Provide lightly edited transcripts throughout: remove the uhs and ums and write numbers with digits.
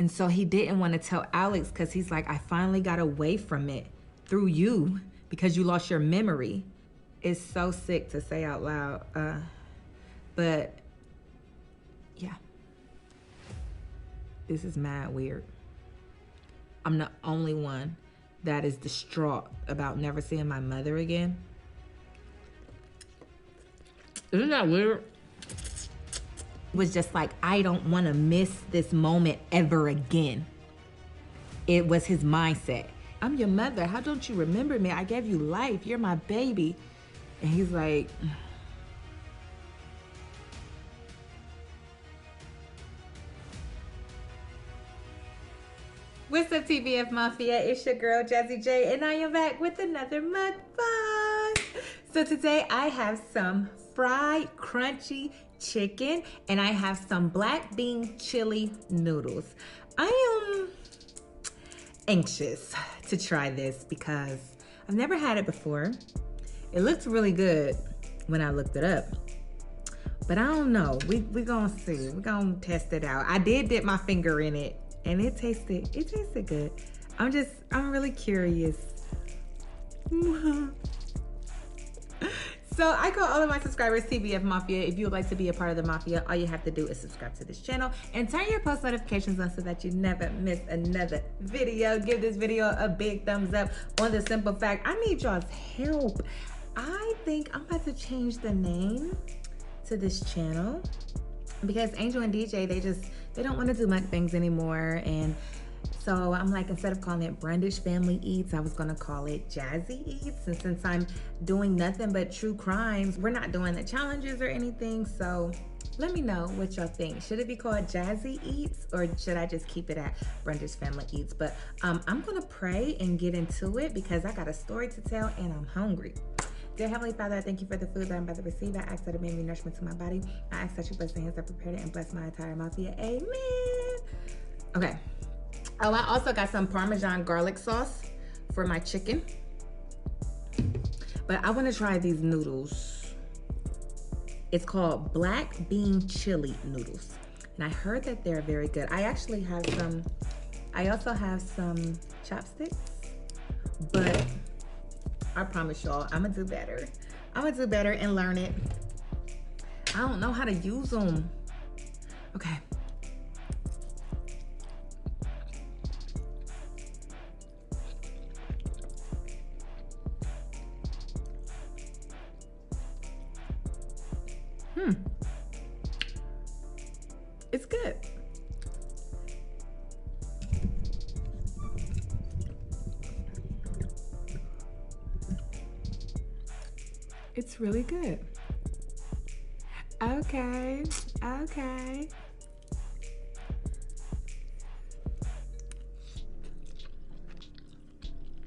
And so he didn't want to tell Alex because he's like, I finally got away from it through you because you lost your memory. It's so sick to say out loud. But yeah, this is mad weird. I'm the only one that is distraught about never seeing my mother again. Isn't that weird? It was just like, I don't want to miss this moment ever again. It was his mindset. I'm your mother. How don't you remember me? I gave you life. You're my baby. And he's like, what's up, TBF Mafia? It's your girl, Jazzy J, and I am back with another mukbang. So today I have some fried crunchy chicken, and I have some black bean chili noodles. I am anxious to try this because I've never had it before. It looks really good when I looked it up, but I don't know. We gonna see. We gonna test it out. I did dip my finger in it, and it tasted good. I'm really curious. So I call all of my subscribers TBF Mafia. If you would like to be a part of the Mafia, all you have to do is subscribe to this channel and turn your post notifications on so that you never miss another video. Give this video a big thumbs up on the simple fact, I need y'all's help. I think I'm about to change the name to this channel because Angel and DJ, they don't want to do mukbangs anymore. And so I'm like, instead of calling it Brandish Family Eats, I was gonna call it Jazzy Eats. And since I'm doing nothing but true crimes, we're not doing the challenges or anything. So let me know what y'all think. Should it be called Jazzy Eats or should I just keep it at Brandish Family Eats? But I'm gonna pray and get into it because I got a story to tell and I'm hungry. Dear Heavenly Father, I thank you for the food that I'm about to receive. I ask that it may be nourishment to my body. I ask that you bless the hands that prepared it and bless my entire mafia. Amen. Okay. Oh, I also got some Parmesan garlic sauce for my chicken. But I want to try these noodles. It's called black bean chili noodles. And I heard that they're very good. I also have some chopsticks. But I promise y'all, I'm gonna do better. I'm gonna do better and learn it. I don't know how to use them. Okay. It's good. It's really good. Okay, okay.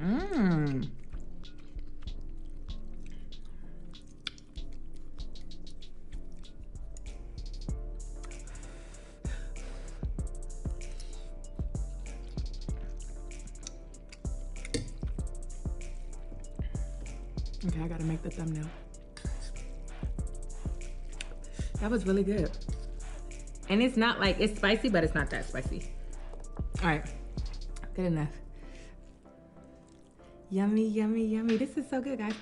Mmm. Okay, I gotta make the thumbnail. That was really good. And it's not like, it's spicy, but it's not that spicy. All right, good enough. Yummy, yummy, yummy. This is so good, guys.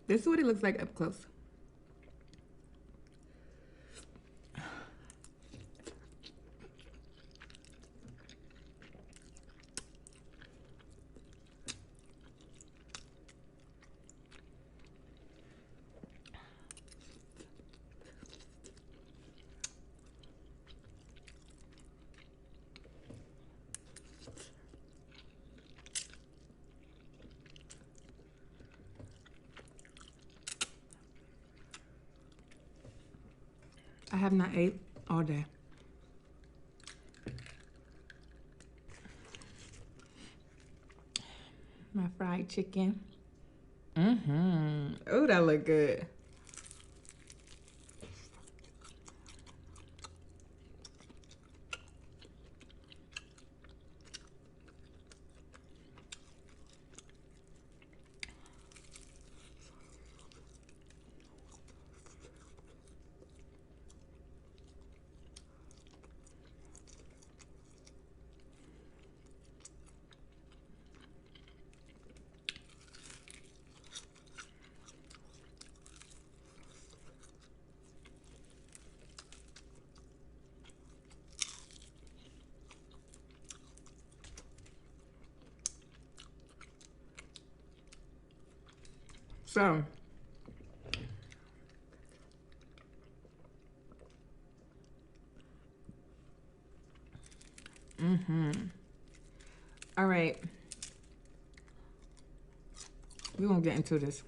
This is what it looks like up close. I have not ate all day. My fried chicken. Oh, that look good. So, all right. We're gonna get into this.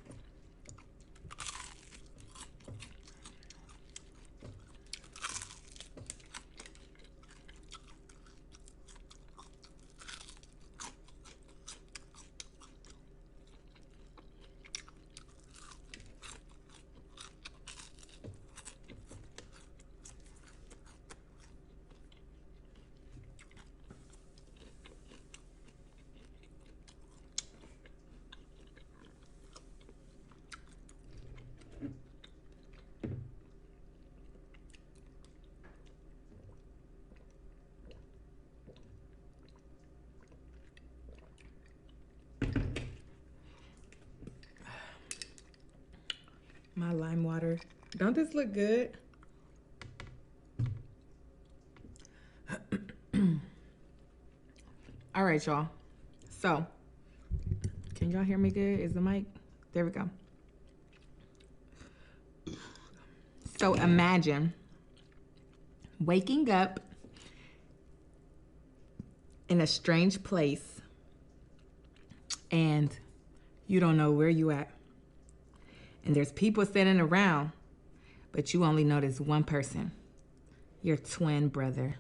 My lime water. Don't this look good? All right, y'all. So, can y'all hear me good? Is the mic? There we go. So imagine waking up in a strange place and you don't know where you at. And there's people sitting around, but you only notice one person, your twin brother.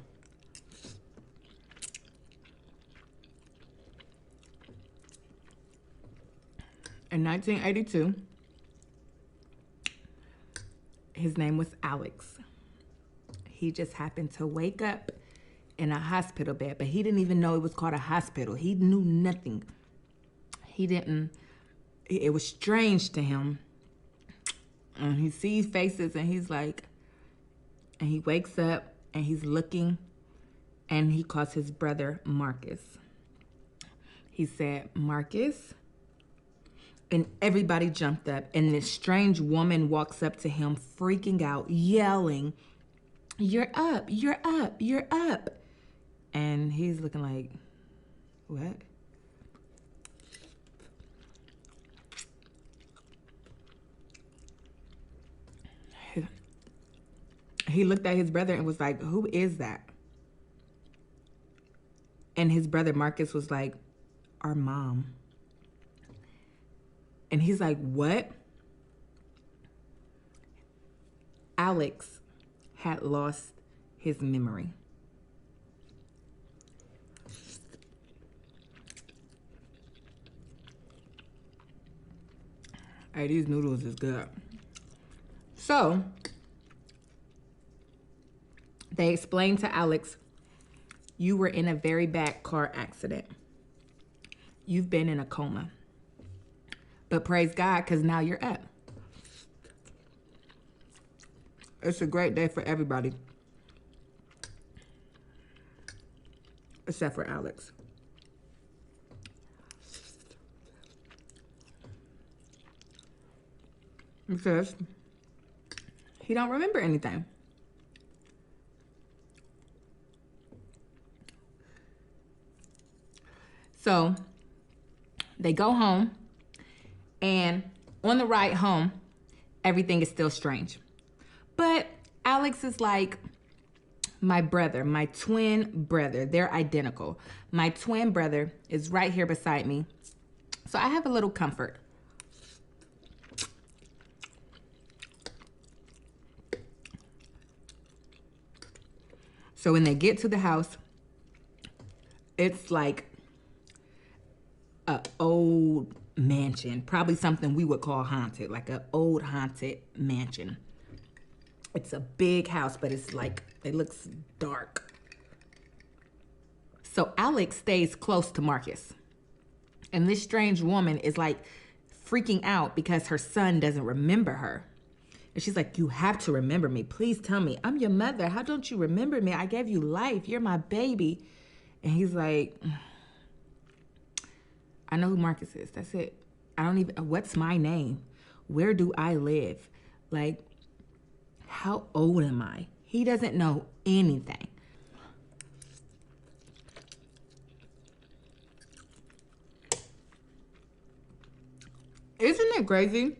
In 1982, his name was Alex. He just happened to wake up in a hospital bed, but he didn't even know it was called a hospital. He knew nothing. It was strange to him. And he sees faces and he's like, and he wakes up and he's looking and he calls his brother Marcus. He said, Marcus. And everybody jumped up and this strange woman walks up to him freaking out, yelling, you're up, you're up, you're up. And he's looking like, what? He looked at his brother and was like, who is that? And his brother Marcus was like, our mom. And he's like, what? Alex had lost his memory. Hey, these noodles is good. So, they explained to Alex, you were in a very bad car accident. You've been in a coma. But praise God, because now you're up. It's a great day for everybody. Except for Alex. Because he don't remember anything. So they go home, and on the ride home, everything is still strange. But Alex is like, my brother, my twin brother, they're identical. My twin brother is right here beside me. So I have a little comfort. So when they get to the house, it's like an old mansion, probably something we would call haunted, like an old haunted mansion. It's a big house, but it's like, it looks dark. So Alex stays close to Marcus. And this strange woman is like freaking out because her son doesn't remember her. And she's like, you have to remember me. Please tell me. I'm your mother. How don't you remember me? I gave you life. You're my baby. And he's like, I know who Marcus is. That's it. I don't even, what's my name? Where do I live? Like, how old am I? He doesn't know anything. Isn't it crazy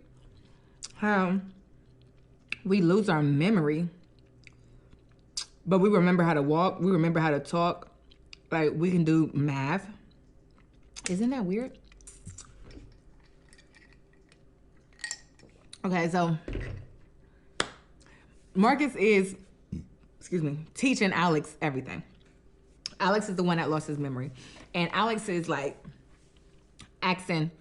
how we lose our memory, but we remember how to walk, we remember how to talk, like we can do math. Isn't that weird? Okay, so Marcus is, teaching Alex everything. Alex is the one that lost his memory. And Alex is like asking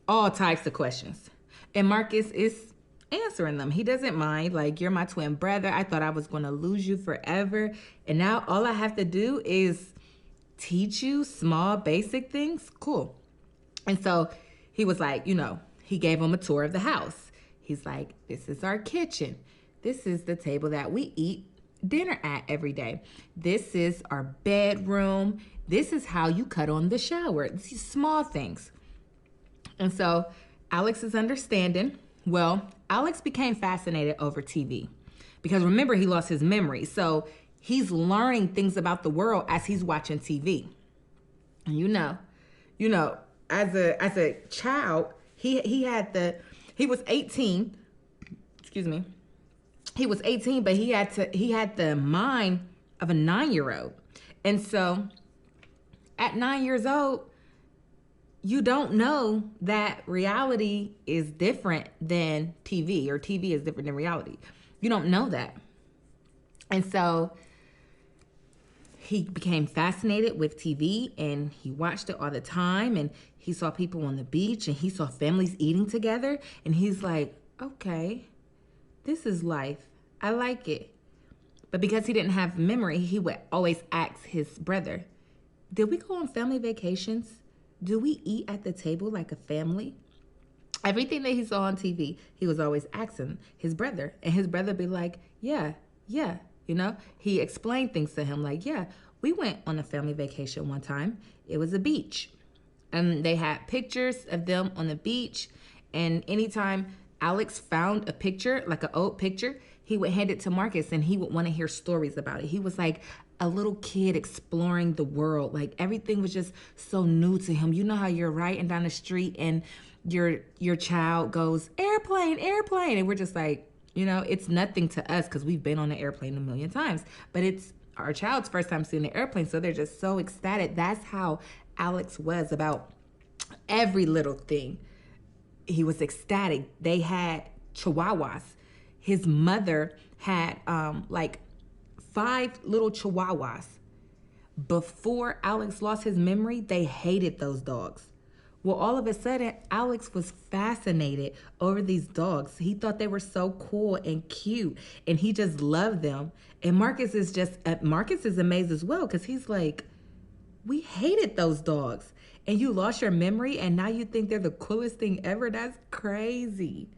all types of questions. And Marcus is answering them. He doesn't mind. Like, you're my twin brother. I thought I was going to lose you forever. And now all I have to do is teach you small, basic things. Cool. And so he was like, he gave him a tour of the house. He's like, this is our kitchen. This is the table that we eat dinner at every day. This is our bedroom. This is how you cut on the shower. These small things. And so Alex is understanding. Well, Alex became fascinated over TV because remember, he lost his memory. So he's learning things about the world as he's watching TV. And as a child, he was 18. Excuse me. He was 18, but he had the mind of a 9-year-old. And so at 9 years old, you don't know that reality is different than TV, or TV is different than reality. You don't know that. And so he became fascinated with TV, and he watched it all the time, and he saw people on the beach, and he saw families eating together, and he's like, okay, this is life. I like it. But because he didn't have memory, he would always ask his brother, did we go on family vacations? Do we eat at the table like a family? Everything that he saw on TV, he was always asking his brother. And his brother be like, yeah. He explained things to him like, yeah, we went on a family vacation one time. It was a beach. And they had pictures of them on the beach. And anytime Alex found a picture, like an old picture, he would hand it to Marcus and he would want to hear stories about it. He was like a little kid exploring the world. Like everything was just so new to him. You know how you're riding down the street and your child goes, airplane, airplane. And we're just like, it's nothing to us because we've been on an airplane a million times. But it's our child's first time seeing an airplane. So they're just so ecstatic. That's how Alex was about every little thing. He was ecstatic. They had chihuahuas. His mother had like 5 little chihuahuas. Before Alex lost his memory, they hated those dogs. Well, all of a sudden, Alex was fascinated over these dogs. He thought they were so cool and cute, and he just loved them. And Marcus is amazed as well because he's like, we hated those dogs. And you lost your memory, and now you think they're the coolest thing ever? That's crazy.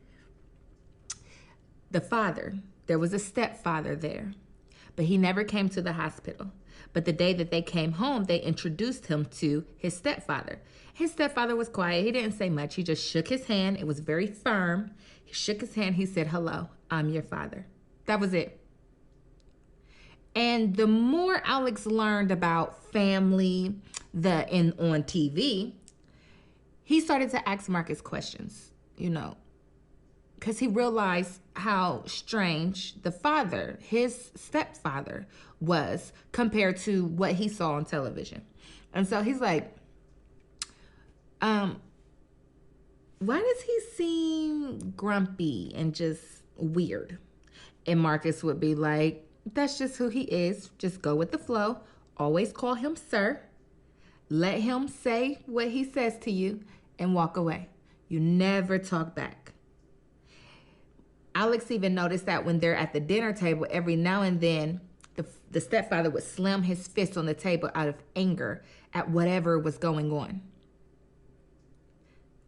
The father, there was a stepfather there, but he never came to the hospital. But the day that they came home, they introduced him to his stepfather. His stepfather was quiet. He didn't say much. He just shook his hand. It was very firm. He shook his hand. He said, hello, I'm your father. That was it. And the more Alex learned about family on TV, he started to ask Marcus questions, because he realized how strange the father, his stepfather, was compared to what he saw on television. And so he's like, why does he seem grumpy and just weird? And Marcus would be like, that's just who he is. Just go with the flow. Always call him sir. Let him say what he says to you and walk away. You never talk back. Alex even noticed that when they're at the dinner table, every now and then, the stepfather would slam his fist on the table out of anger at whatever was going on.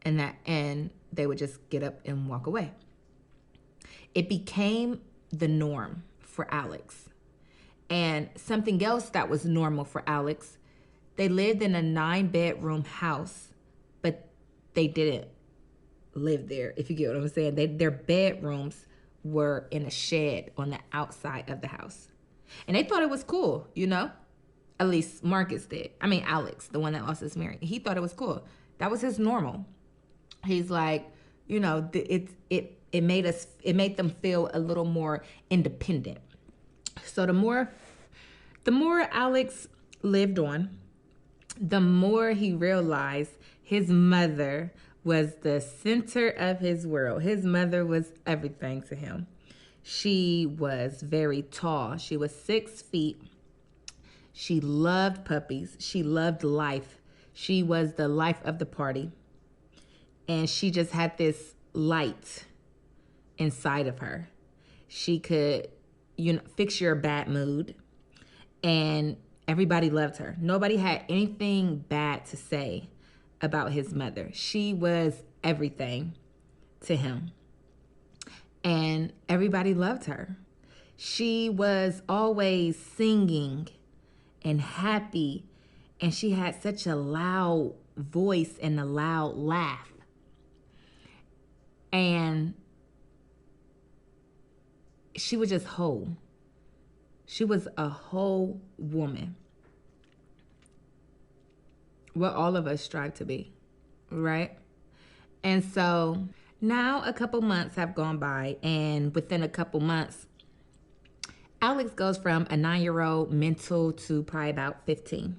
And they would just get up and walk away. It became the norm for Alex. And something else that was normal for Alex, they lived in a 9-bedroom house, but they didn't live there, if you get what I'm saying. Their bedrooms were in a shed on the outside of the house. And they thought it was cool, At least Marcus did. Alex, the one that lost his memory. He thought it was cool. That was his normal. He's like, you know, it made them feel a little more independent. So the more Alex lived on, the more he realized his mother was the center of his world. His mother was everything to him. She was very tall. She was 6 feet. She loved puppies. She loved life. She was the life of the party. And she just had this light inside of her. She could, fix your bad mood. And everybody loved her. Nobody had anything bad to say about his mother. She was everything to him. And everybody loved her. She was always singing and happy. And she had such a loud voice and a loud laugh. And she was just whole. She was a whole woman. What all of us strive to be, right? And so now a couple months have gone by, and within a couple months, Alex goes from a 9-year-old mental to probably about 15.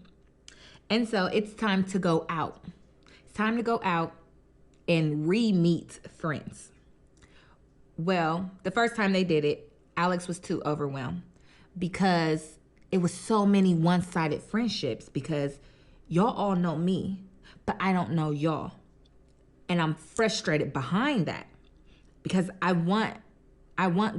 And so it's time to go out. It's time to go out and re-meet friends. Well, the first time they did it, Alex was too overwhelmed because it was so many one-sided friendships, because y'all all know me, but I don't know y'all. And I'm frustrated behind that because I want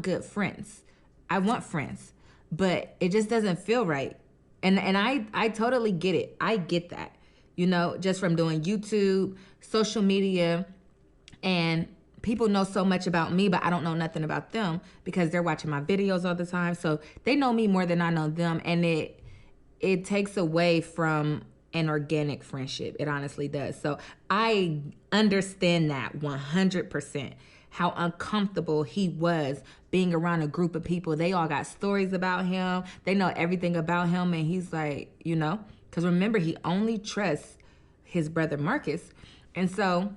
good friends. I want friends, but it just doesn't feel right. And I totally get it. I get that, just from doing YouTube, social media, and people know so much about me, but I don't know nothing about them because they're watching my videos all the time. So they know me more than I know them. And it takes away from an organic friendship. It honestly does. So I understand that 100%, how uncomfortable he was being around a group of people. They all got stories about him. They know everything about him. And he's like, because remember, he only trusts his brother Marcus. And so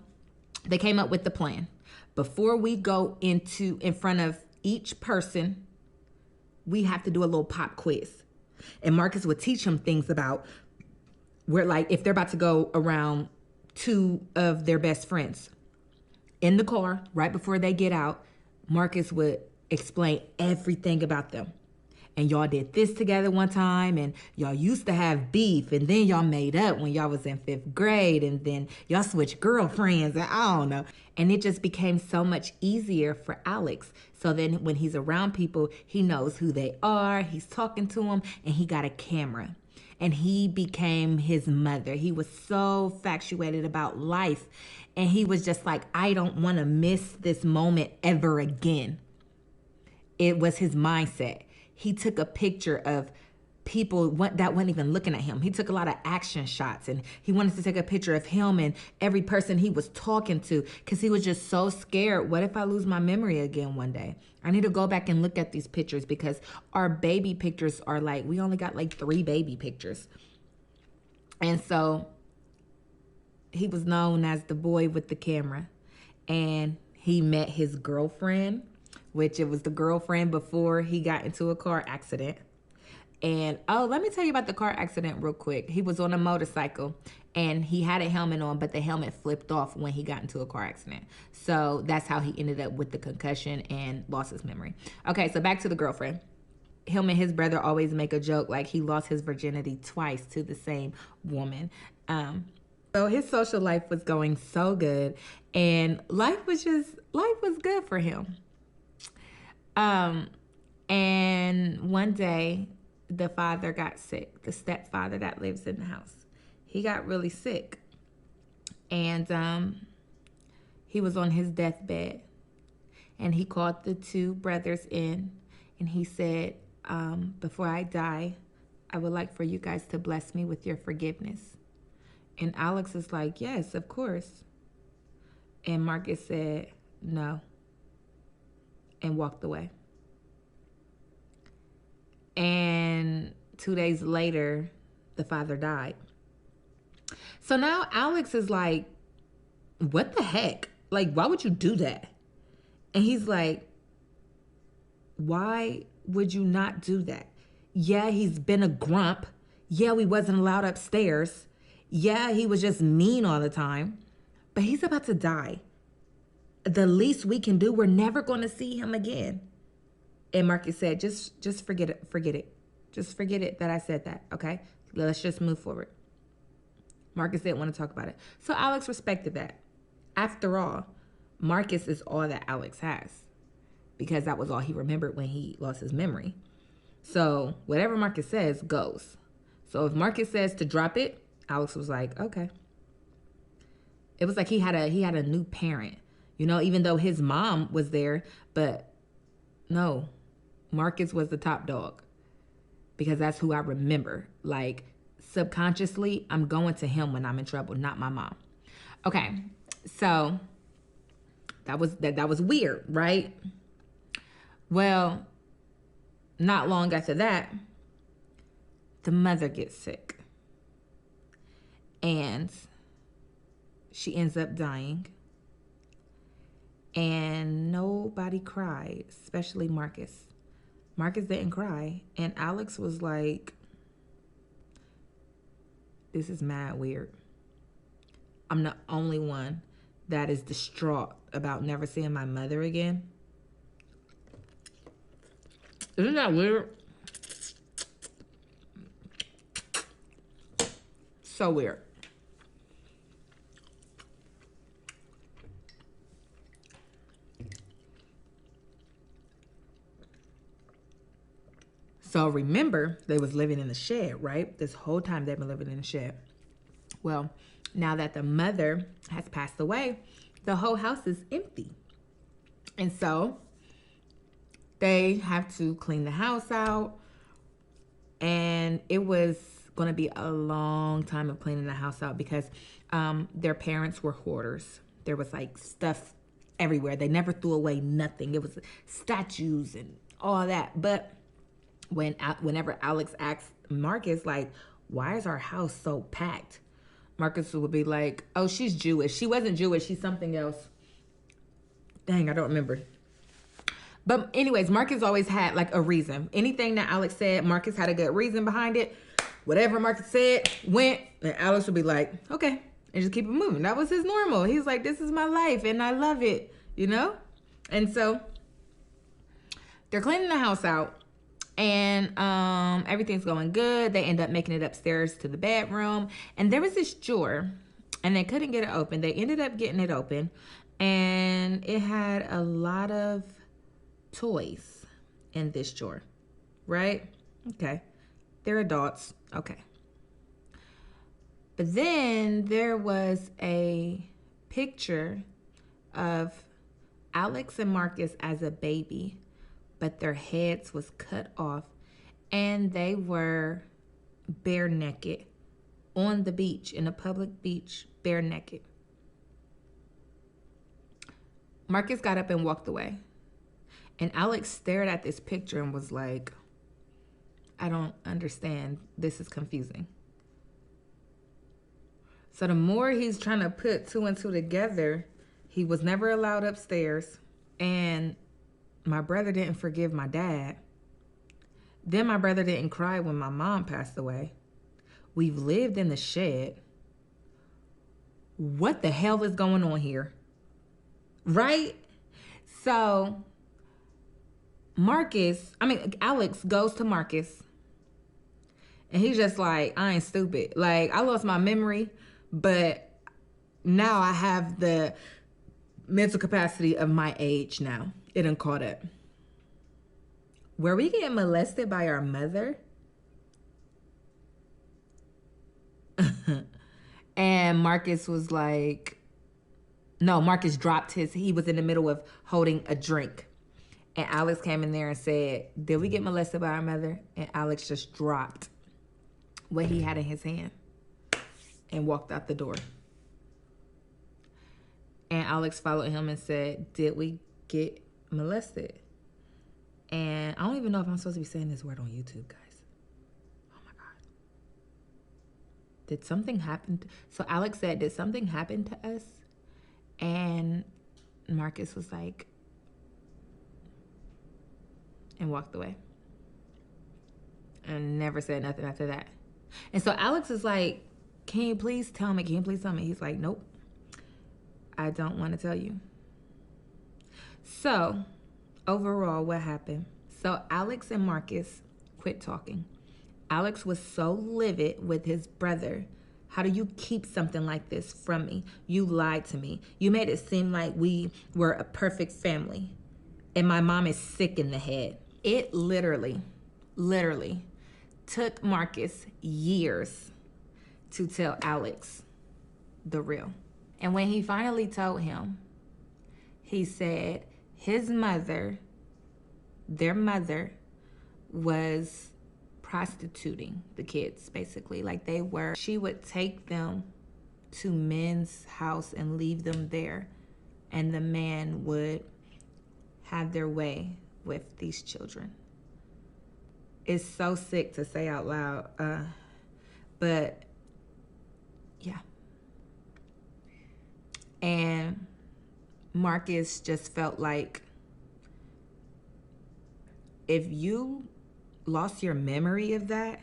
they came up with the plan. Before we go in front of each person, we have to do a little pop quiz. And Marcus would teach him things about where, like, if they're about to go around 2 of their best friends in the car, right before they get out, Marcus would explain everything about them. And y'all did this together one time, and y'all used to have beef, and then y'all made up when y'all was in 5th grade, and then y'all switched girlfriends, and I don't know. And it just became so much easier for Alex. So then when he's around people, he knows who they are, he's talking to them, and he got a camera. And he became his mother. He was so infatuated about life. And he was just like, I don't want to miss this moment ever again. It was his mindset. He took a picture of people that weren't even looking at him. He took a lot of action shots, and he wanted to take a picture of him and every person he was talking to, because he was just so scared. What if I lose my memory again one day? I need to go back and look at these pictures, because our baby pictures are like, we only got like 3 baby pictures. And so he was known as the boy with the camera, and he met his girlfriend, which it was the girlfriend before he got into a car accident. And, let me tell you about the car accident real quick. He was on a motorcycle, and he had a helmet on, but the helmet flipped off when he got into a car accident. So that's how he ended up with the concussion and lost his memory. Okay, so back to the girlfriend. Him and his brother always make a joke like he lost his virginity twice to the same woman. So his social life was going so good, and life was good for him. And one day the father got sick, the stepfather that lives in the house. He got really sick, and he was on his deathbed, and he called the 2 brothers in, and he said, before I die, I would like for you guys to bless me with your forgiveness. And Alex is like, yes, of course. And Marcus said, no, and walked away. And 2 days later, the father died. So now Alex is like, what the heck? Like, why would you do that? And he's like, why would you not do that? Yeah, he's been a grump. Yeah, we wasn't allowed upstairs. Yeah, he was just mean all the time. But he's about to die. The least we can do, we're never going to see him again. And Marcus said, just forget it. Forget it. Just forget it that I said that, okay? Let's just move forward. Marcus didn't want to talk about it. So Alex respected that. After all, Marcus is all that Alex has, because that was all he remembered when he lost his memory. So whatever Marcus says goes. So if Marcus says to drop it, Alex was like, okay. It was like he had a new parent, you know, even though his mom was there, but no, Marcus was the top dog, because that's who I remember. Like, subconsciously, I'm going to him when I'm in trouble, not my mom. Okay, so that was weird, right? Well, not long after that, the mother gets sick. And she ends up dying. And nobody cried, especially Marcus. Marcus didn't cry. And Alex was like, this is mad weird. I'm the only one that is distraught about never seeing my mother again. Isn't that weird? So weird. So remember, they was living in the shed, right? This whole time they've been living in the shed. Well, now that the mother has passed away, the whole house is empty. And so they have to clean the house out. And it was going to be a long time of cleaning the house out, because their parents were hoarders. There was like stuff everywhere. They never threw away nothing. It was statues and all that. But whenever Alex asked Marcus, like, why is our house so packed? Marcus would be like, oh, she's Jewish. She wasn't Jewish. She's something else. Dang, I don't remember. But anyways, Marcus always had like a reason. Anything that Alex said, Marcus had a good reason behind it. Whatever Marcus said went, and Alex would be like, okay, and just keep it moving. That was his normal. He's like, this is my life and I love it, you know? And so they're cleaning the house out. And everything's going good. They end up making it upstairs to the bedroom. And there was this drawer, and they couldn't get it open. They ended up getting it open, and it had a lot of toys in this drawer, right? Okay. They're adults. Okay. But then there was a picture of Alex and Marcus as a baby, but their heads was cut off, and they were bare naked on the beach, in a public beach, bare naked. Marcus got up and walked away, and Alex stared at this picture and was like, I don't understand. This is confusing. So the more he's trying to put two and two together, he was never allowed upstairs, and my brother didn't forgive my dad. Then my brother didn't cry when my mom passed away. We've lived in the shed. What the hell is going on here? Right? So Alex goes to Marcus, and he's just like, I ain't stupid. Like, I lost my memory, but now I have the mental capacity of my age now. It done caught up. Were we getting molested by our mother? And Marcus was like, no, Marcus dropped he was in the middle of holding a drink. And Alex came in there and said, did we get molested by our mother? And Alex just dropped what he had in his hand and walked out the door. And Alex followed him and said, did we get molested? And I don't even know if I'm supposed to be saying this word on YouTube, guys. Oh my God. Did something happen? So Alex said, did something happen to us? And Marcus was like, and walked away. And never said nothing after that. And so Alex is like, can you please tell me? Can you please tell me? He's like, nope, I don't want to tell you. So overall, what happened? So Alex and Marcus quit talking. Alex was so livid with his brother. How do you keep something like this from me? You lied to me. You made it seem like we were a perfect family. And my mom is sick in the head. It literally took Marcus years to tell Alex the real. And when he finally told him, he said his mother, their mother, was prostituting the kids, basically. Like she would take them to men's house and leave them there. And the man would have their way with these children. It's so sick to say out loud, but yeah. And Marcus just felt like if you lost your memory of that,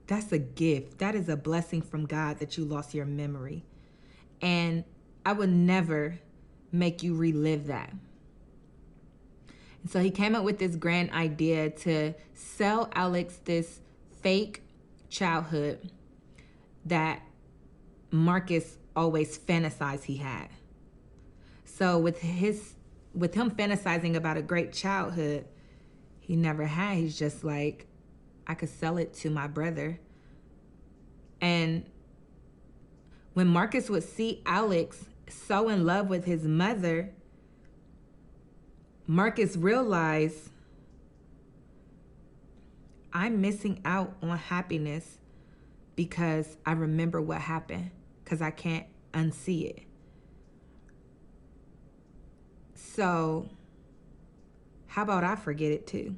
that's a gift. That is a blessing from God that you lost your memory. And I would never make you relive that. And so he came up with this grand idea to sell Alex this fake childhood that Marcus always fantasized he had. So with him fantasizing about a great childhood he never had, he's just like, I could sell it to my brother. And when Marcus would see Alex so in love with his mother, Marcus realized, I'm missing out on happiness because I remember what happened, because I can't unsee it. So how about I forget it too?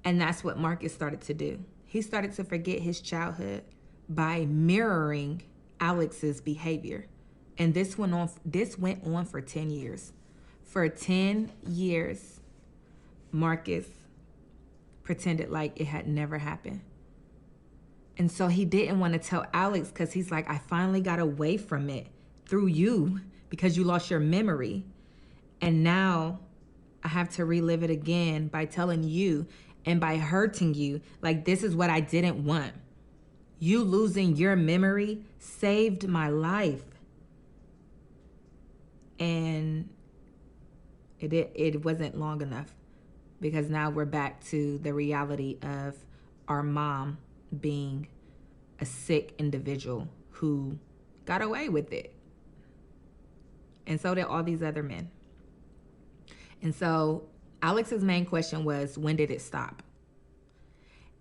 And that's what Marcus started to do. He started to forget his childhood by mirroring Alex's behavior. And this went on for 10 years. For 10 years, Marcus pretended like it had never happened. And so he didn't want to tell Alex because he's like, I finally got away from it through you because you lost your memory. And now I have to relive it again by telling you and by hurting you. Like, this is what I didn't want. You losing your memory saved my life. And it wasn't long enough, because now we're back to the reality of our mom being a sick individual who got away with it. And so did all these other men. And so Alex's main question was, when did it stop?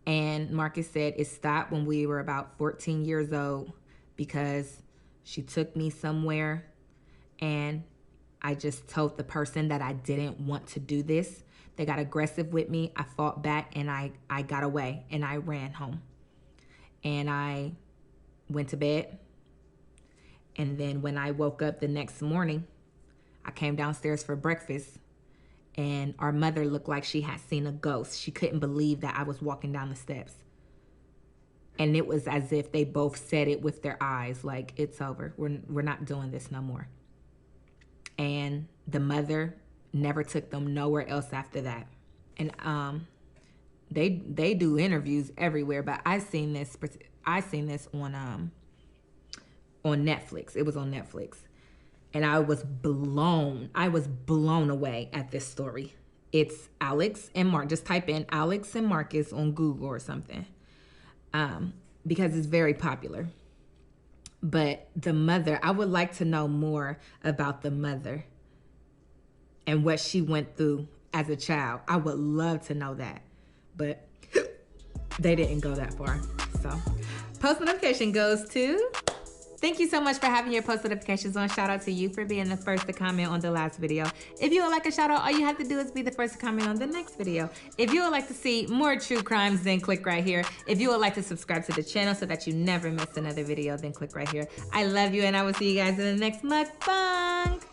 And Marcus said it stopped when we were about 14 years old, because she took me somewhere and I just told the person that I didn't want to do this. They got aggressive with me. I fought back and I got away and I ran home. And I went to bed. And then when I woke up the next morning, I came downstairs for breakfast and our mother looked like she had seen a ghost. She couldn't believe that I was walking down the steps. And it was as if they both said it with their eyes, like, it's over. We're not doing this no more. And the mother never took them nowhere else after that. And they do interviews everywhere, but I seen this on Netflix. It was on Netflix. And I was blown away at this story. It's Alex and Mark. Just type in Alex and Marcus on Google or something, because it's very popular. But the mother, I would like to know more about the mother and what she went through as a child. I would love to know that, but they didn't go that far. So post notification goes to... Thank you so much for having your post notifications on. Shout out to you for being the first to comment on the last video. If you would like a shout out, all you have to do is be the first to comment on the next video. If you would like to see more true crimes, then click right here. If you would like to subscribe to the channel so that you never miss another video, then click right here. I love you, and I will see you guys in the next mukbang.